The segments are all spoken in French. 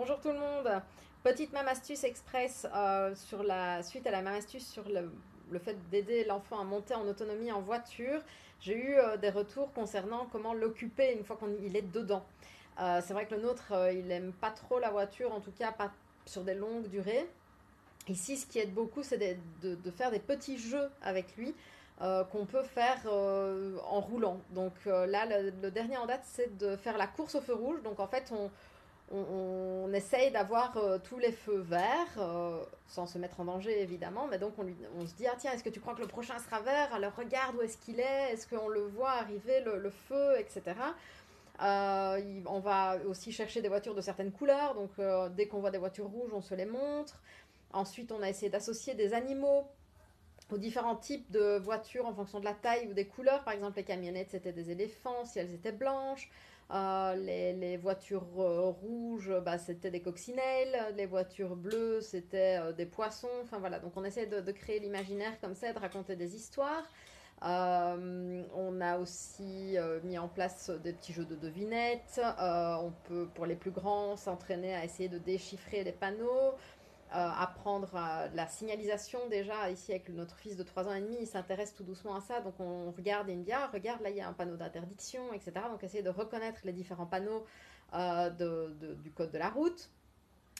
Bonjour tout le monde. Petite même astuce express suite à la même astuce sur le fait d'aider l'enfant à monter en autonomie en voiture. J'ai eu des retours concernant comment l'occuper une fois qu'il est dedans. C'est vrai que le nôtre, il aime pas trop la voiture, en tout cas pas sur des longues durées. Ici, ce qui aide beaucoup, c'est de faire des petits jeux avec lui qu'on peut faire en roulant. Donc là, le dernier en date, c'est de faire la course au feu rouge. Donc en fait, on essaye d'avoir tous les feux verts, sans se mettre en danger évidemment, mais donc on se dit, ah tiens, est-ce que tu crois que le prochain sera vert? Alors regarde où est-ce qu'il est ce qu'on le voit arriver, le feu, etc. On va aussi chercher des voitures de certaines couleurs, donc dès qu'on voit des voitures rouges, on se les montre. Ensuite, on a essayé d'associer des animaux aux différents types de voitures en fonction de la taille ou des couleurs. Par exemple, les camionnettes, c'était des éléphants si elles étaient blanches. Les voitures rouges, bah, c'était des coccinelles. Les voitures bleues, c'était des poissons. Enfin voilà, donc on essaie de créer l'imaginaire comme ça, de raconter des histoires. On a aussi mis en place des petits jeux de devinettes. On peut, pour les plus grands, s'entraîner à essayer de déchiffrer les panneaux, apprendre la signalisation déjà. Ici, avec notre fils de 3 ans et demi, il s'intéresse tout doucement à ça. Donc, on regarde et il me dit, ah, regarde, là, il y a un panneau d'interdiction, etc. Donc, essayer de reconnaître les différents panneaux du code de la route.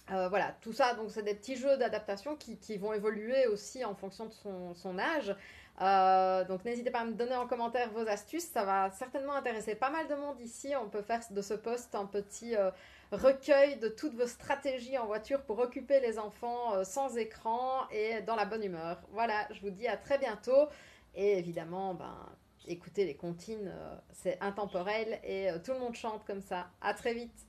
Voilà, tout ça, donc c'est des petits jeux d'adaptation qui vont évoluer aussi en fonction de son âge. Donc n'hésitez pas à me donner en commentaire vos astuces, ça va certainement intéresser pas mal de monde ici. On peut faire de ce post un petit recueil de toutes vos stratégies en voiture pour occuper les enfants sans écran et dans la bonne humeur. Voilà, je vous dis à très bientôt et évidemment, ben, écoutez les comptines, c'est intemporel et tout le monde chante comme ça. À très vite.